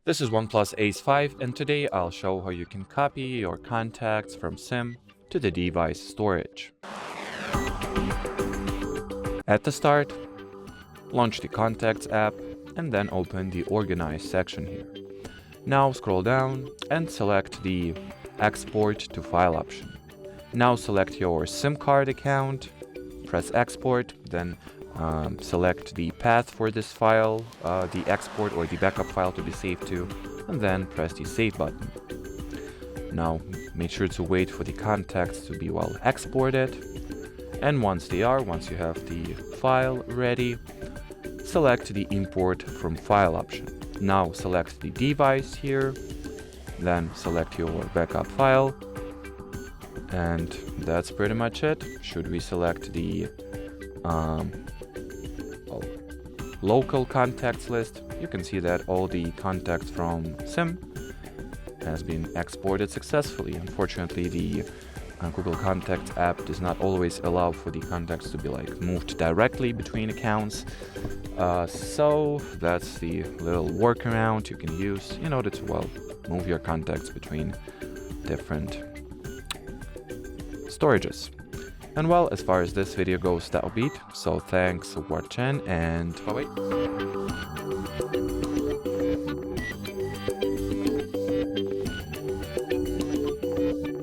This is OnePlus Ace 5, and today I'll show how you can copy your contacts from SIM to the device storage. At the start, launch the Contacts app and then open the Organize section here. Now scroll down and select the Export to File option. Now select your SIM card account, press Export, then select the path for this file, the export or the backup file to be saved to, and then press the Save button. Now make sure to wait for the contacts to be well exported, and once you have the file ready, select the Import from File option. Now select the device here, then select your backup file, and that's pretty much it. Should we select the local contacts list, you can see that all the contacts from SIM has been exported successfully. Unfortunately, the Google Contacts app does not always allow for the contacts to be moved directly between accounts. So that's the little workaround you can use in order to move your contacts between different storages. And as far as this video goes, that'll be it. So thanks for watching, and bye-bye.